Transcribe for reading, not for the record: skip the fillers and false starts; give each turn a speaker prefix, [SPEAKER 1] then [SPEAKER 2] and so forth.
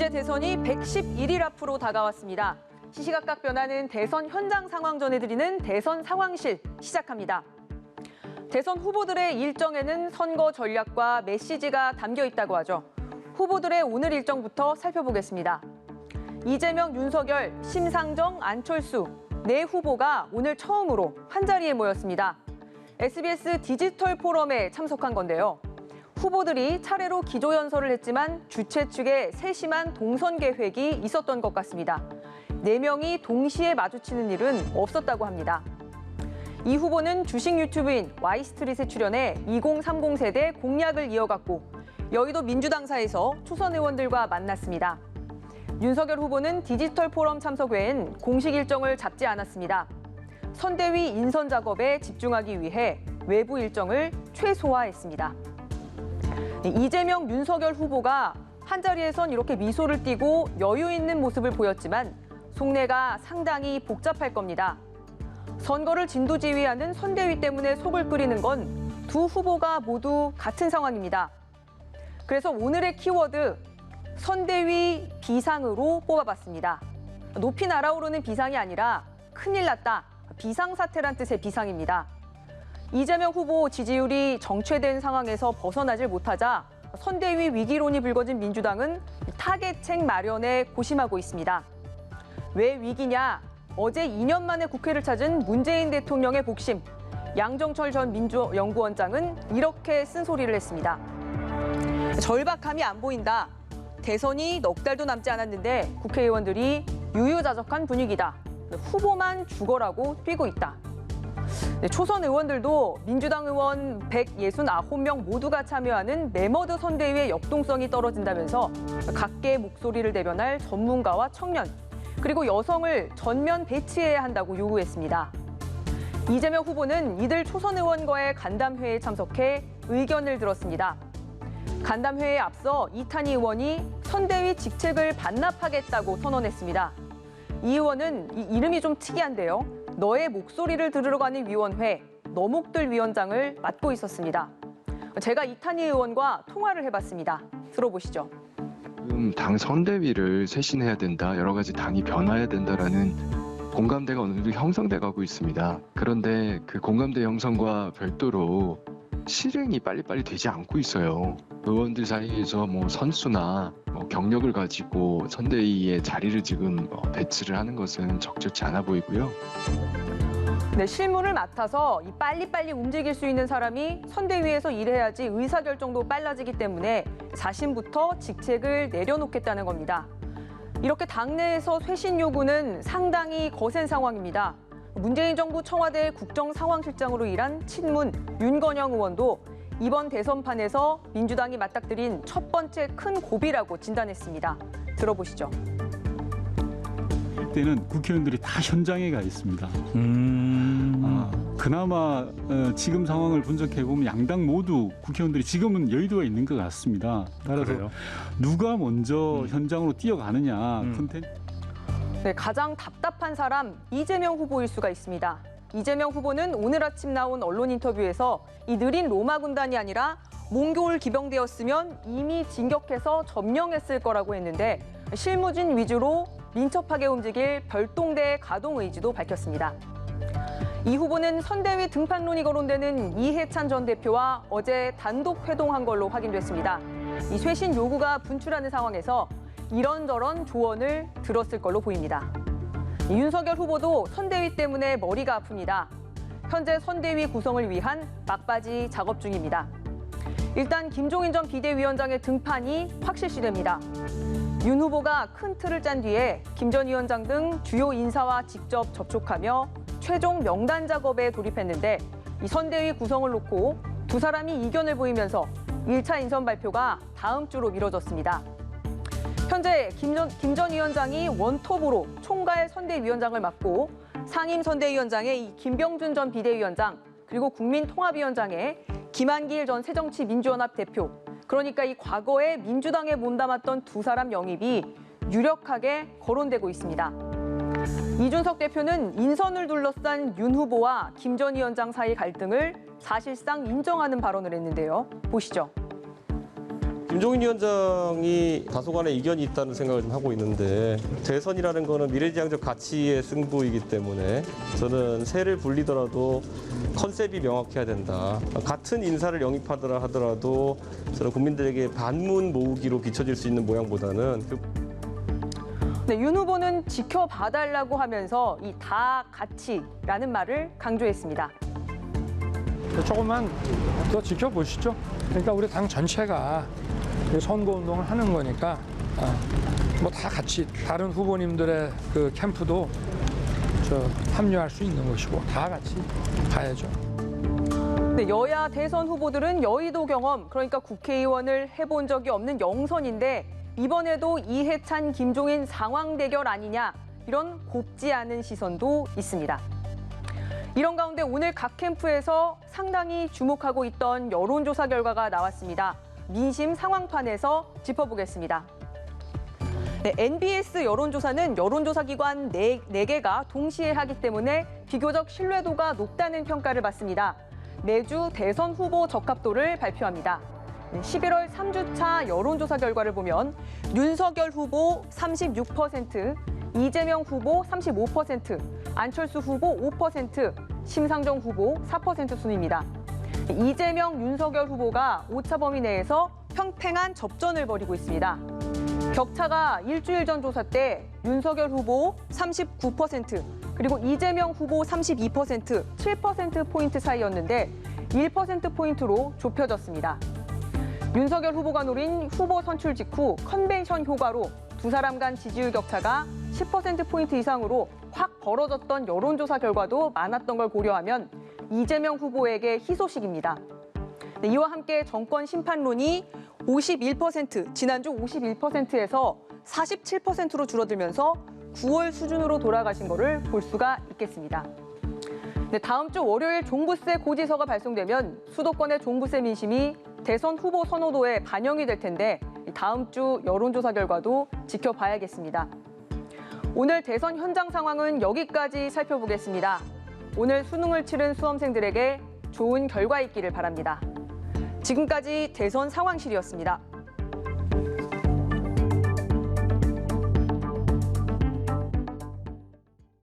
[SPEAKER 1] 이제 대선이 111일 앞으로 다가왔습니다. 시시각각 변하는 대선 현장 상황 전해드리는 대선 상황실 시작합니다. 대선 후보들의 일정에는 선거 전략과 메시지가 담겨 있다고 하죠. 후보들의 오늘 일정부터 살펴보겠습니다. 이재명, 윤석열, 심상정, 안철수 네 후보가 오늘 처음으로 한자리에 모였습니다. SBS 디지털 포럼에 참석한 건데요. 후보들이 차례로 기조연설을 했지만 주최 측에 세심한 동선 계획이 있었던 것 같습니다. 4명이 동시에 마주치는 일은 없었다고 합니다. 이 후보는 주식 유튜브인 Y스트릿에 출연해 2030 세대 공약을 이어갔고 여의도 민주당사에서 초선 의원들과 만났습니다. 윤석열 후보는 디지털 포럼 참석 외엔 공식 일정을 잡지 않았습니다. 선대위 인선 작업에 집중하기 위해 외부 일정을 최소화했습니다. 이재명, 윤석열 후보가 한자리에선 이렇게 미소를 띠고 여유 있는 모습을 보였지만 속내가 상당히 복잡할 겁니다. 선거를 진두지휘하는 선대위 때문에 속을 끓이는 건 두 후보가 모두 같은 상황입니다. 그래서 오늘의 키워드 선대위 비상으로 뽑아봤습니다. 높이 날아오르는 비상이 아니라 큰일 났다, 비상사태란 뜻의 비상입니다. 이재명 후보 지지율이 정체된 상황에서 벗어나질 못하자 선대위 위기론이 불거진 민주당은 타겟책 마련에 고심하고 있습니다. 왜 위기냐? 어제 2년 만에 국회를 찾은 문재인 대통령의 복심. 양정철 전 민주연구원장은 이렇게 쓴소리를 했습니다. 절박함이 안 보인다. 대선이 넉 달도 남지 않았는데 국회의원들이 유유자적한 분위기다. 후보만 죽어라고 뛰고 있다. 초선 의원들도 민주당 의원 169명 모두가 참여하는 매머드 선대위의 역동성이 떨어진다면서 각계의 목소리를 대변할 전문가와 청년, 그리고 여성을 전면 배치해야 한다고 요구했습니다. 이재명 후보는 이들 초선 의원과의 간담회에 참석해 의견을 들었습니다. 간담회에 앞서 이탄희 의원이 선대위 직책을 반납하겠다고 선언했습니다. 이 의원은 이 이름이 좀 특이한데요. 너의 목소리를 들으러 가는 위원회, 너목들 위원장을 맡고 있었습니다. 제가 이탄희 의원과 통화를 해봤습니다. 들어보시죠.
[SPEAKER 2] 지금 당 선대위를 쇄신해야 된다, 여러 가지 당이 변화해야 된다라는 공감대가 어느 정도 형성돼 가고 있습니다. 그런데 그 공감대 형성과 별도로 실행이 빨리빨리 되지 않고 있어요. 의원들 사이에서 선수나 경력을 가지고 선대위의 자리를 지금 배치를 하는 것은 적절치 않아 보이고요.
[SPEAKER 1] 네, 실무를 맡아서 빨리빨리 움직일 수 있는 사람이 선대위에서 일해야지 의사결정도 빨라지기 때문에 자신부터 직책을 내려놓겠다는 겁니다. 이렇게 당내에서 쇄신 요구는 상당히 거센 상황입니다. 문재인 정부 청와대 국정상황실장으로 일한 친문 윤건영 의원도 이번 대선판에서 민주당이 맞닥뜨린 첫 번째 큰 고비라고 진단했습니다. 들어보시죠.
[SPEAKER 3] 이때는 국회의원들이 다 현장에 가 있습니다. 그나마 지금 상황을 분석해보면 양당 모두 국회의원들이 지금은 여의도에 있는 것 같습니다. 따라서
[SPEAKER 4] 그래요?
[SPEAKER 3] 누가 먼저 현장으로 뛰어가느냐.
[SPEAKER 1] 네, 가장 답답한 사람 이재명 후보일 수가 있습니다. 이재명 후보는 오늘 아침 나온 언론 인터뷰에서 이 느린 로마 군단이 아니라 몽골 기병대였으면 이미 진격해서 점령했을 거라고 했는데 실무진 위주로 민첩하게 움직일 별동대의 가동 의지도 밝혔습니다. 이 후보는 선대위 등판론이 거론되는 이해찬 전 대표와 어제 단독 회동한 걸로 확인됐습니다. 이 쇄신 요구가 분출하는 상황에서 이런저런 조언을 들었을 걸로 보입니다. 윤석열 후보도 선대위 때문에 머리가 아픕니다. 현재 선대위 구성을 위한 막바지 작업 중입니다. 일단 김종인 전 비대위원장의 등판이 확실시됩니다. 윤 후보가 큰 틀을 짠 뒤에 김 전 위원장 등 주요 인사와 직접 접촉하며 최종 명단 작업에 돌입했는데 이 선대위 구성을 놓고 두 사람이 이견을 보이면서 1차 인선 발표가 다음 주로 미뤄졌습니다. 현재 김 전 위원장이 원톱으로 총괄 선대위원장을 맡고 상임 선대위원장에 이 김병준 전 비대위원장, 그리고 국민통합위원장에 김한길 전 새정치민주연합 대표, 그러니까 이 과거에 민주당에 몸담았던 두 사람 영입이 유력하게 거론되고 있습니다. 이준석 대표는 인선을 둘러싼 윤 후보와 김 전 위원장 사이 갈등을 사실상 인정하는 발언을 했는데요. 보시죠.
[SPEAKER 4] 김종인 위원장이 다소간의 이견이 있다는 생각을 좀 하고 있는데 대선이라는 거는 미래지향적 가치의 승부이기 때문에 저는 세를 불리더라도 컨셉이 명확해야 된다. 같은 인사를 영입하더라 하더라도 저는 국민들에게 반문 모으기로 비춰질 수 있는 모양보다는
[SPEAKER 1] 네, 윤 후보는 지켜봐달라고 하면서 이 다 같이라는 말을 강조했습니다.
[SPEAKER 5] 조금만 더 지켜보시죠. 그러니까 우리 당 전체가 선거운동을 하는 거니까 뭐 다 같이 다른 후보님들의 그 캠프도 합류할 수 있는 것이고 다 같이 가야죠.
[SPEAKER 1] 네, 여야 대선 후보들은 여의도 경험, 그러니까 국회의원을 해본 적이 없는 영선인데 이번에도 이해찬, 김종인 상황 대결 아니냐 이런 곱지 않은 시선도 있습니다. 이런 가운데 오늘 각 캠프에서 상당히 주목하고 있던 여론조사 결과가 나왔습니다. 민심 상황판에서 짚어보겠습니다. 네, NBS 여론조사는 여론조사 기관 4개가 동시에 하기 때문에 비교적 신뢰도가 높다는 평가를 받습니다. 매주 대선 후보 적합도를 발표합니다. 11월 3주차 여론조사 결과를 보면 윤석열 후보 36%, 이재명 후보 35%, 안철수 후보 5%, 심상정 후보 4% 순입니다. 이재명, 윤석열 후보가 오차 범위 내에서 팽팽한 접전을 벌이고 있습니다. 격차가 일주일 전 조사 때 윤석열 후보 39%, 그리고 이재명 후보 32%, 7%포인트 사이였는데 1%포인트로 좁혀졌습니다. 윤석열 후보가 노린 후보 선출 직후 컨벤션 효과로 두 사람 간 지지율 격차가 10%포인트 이상으로 확 벌어졌던 여론조사 결과도 많았던 걸 고려하면 이재명 후보에게 희소식입니다. 네, 이와 함께 정권 심판론이 51%, 지난주 51%에서 47%로 줄어들면서 9월 수준으로 돌아가신 것을 볼 수가 있겠습니다. 네, 다음 주 월요일 종부세 고지서가 발송되면 수도권의 종부세 민심이 대선 후보 선호도에 반영이 될 텐데 다음 주 여론조사 결과도 지켜봐야겠습니다. 오늘 대선 현장 상황은 여기까지 살펴보겠습니다. 오늘 수능을 치른 수험생들에게 좋은 결과 있기를 바랍니다. 지금까지 대선 상황실이었습니다.